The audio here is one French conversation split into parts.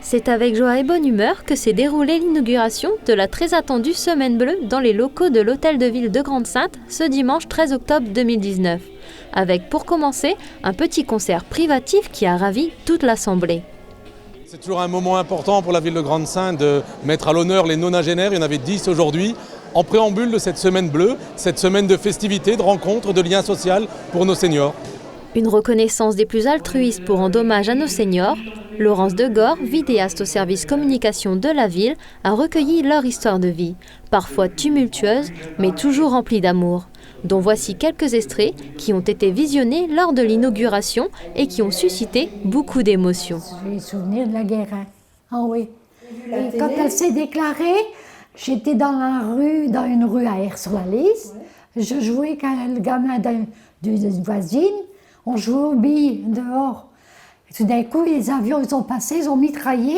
C'est avec joie et bonne humeur que s'est déroulée l'inauguration de la très attendue Semaine Bleue dans les locaux de l'Hôtel de Ville de Grande-Synthe ce dimanche 13 octobre 2019. Avec pour commencer un petit concert privatif qui a ravi toute l'assemblée. C'est toujours un moment important pour la ville de Grande-Synthe de mettre à l'honneur les nonagénaires, il y en avait 10 aujourd'hui, en préambule de cette Semaine Bleue, cette semaine de festivités, de rencontres, de liens sociaux pour nos seniors. Une reconnaissance des plus altruistes pour rendre hommage à nos seniors. Laurence Degore, vidéaste au service communication de la ville, a recueilli leur histoire de vie, parfois tumultueuse, mais toujours remplie d'amour, dont voici quelques extraits qui ont été visionnés lors de l'inauguration et qui ont suscité beaucoup d'émotions. J'ai les souvenirs de la guerre. Hein. Ah oui. Et quand elle s'est déclarée, j'étais dans une rue à Aires-sur-la-Lys. Je jouais quand le gamin d'une voisine, on jouait aux billes dehors. Et tout d'un coup, les avions ils ont passé, ils ont mitraillé,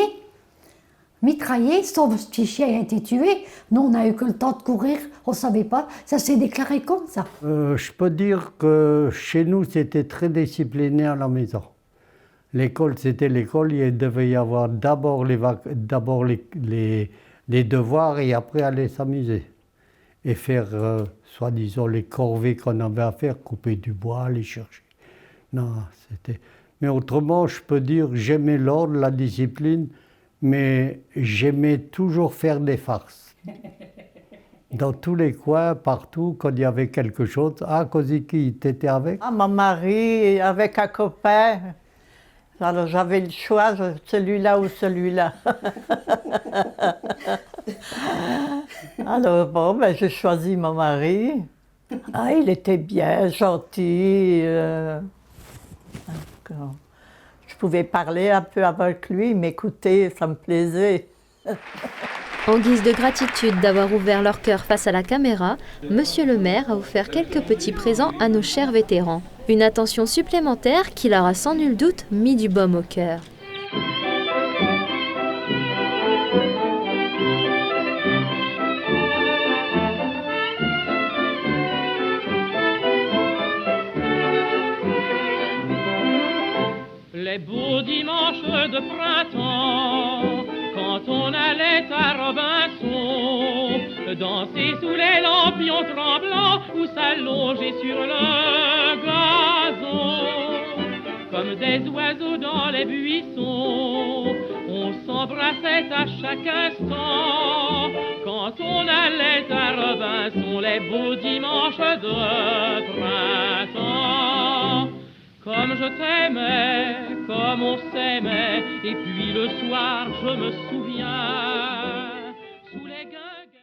son petit chien a été tué. Nous, on n'a eu que le temps de courir, on ne savait pas. Ça s'est déclaré comme ça. Je peux dire que chez nous, c'était très discipliné à la maison. L'école, c'était l'école. Il devait y avoir d'abord les devoirs et après aller s'amuser. Et faire, soi-disant, les corvées qu'on avait à faire, couper du bois, aller chercher. Non, c'était... Mais autrement, je peux dire que j'aimais l'ordre, la discipline, mais j'aimais toujours faire des farces. Dans tous les coins, partout, quand il y avait quelque chose. Ah, Koziki, t'étais avec? Ah, mon mari, avec un copain. Alors j'avais le choix, celui-là ou celui-là. Alors bon, ben, j'ai choisi mon mari. Ah, il était bien, gentil. Je pouvais parler un peu avec lui, m'écouter, ça me plaisait. En guise de gratitude d'avoir ouvert leur cœur face à la caméra, Monsieur le maire a offert quelques petits présents à nos chers vétérans. Une attention supplémentaire qui leur a sans nul doute mis du baume au cœur. Les beaux dimanches de printemps, quand on allait à Robinson, danser sous les lampions tremblants ou s'allonger sur le gazon. Comme des oiseaux dans les buissons, on s'embrassait à chaque instant. Quand on allait à Robinson, les beaux dimanches de printemps. Comme je t'aimais, comme on s'aimait, et puis le soir je me souviens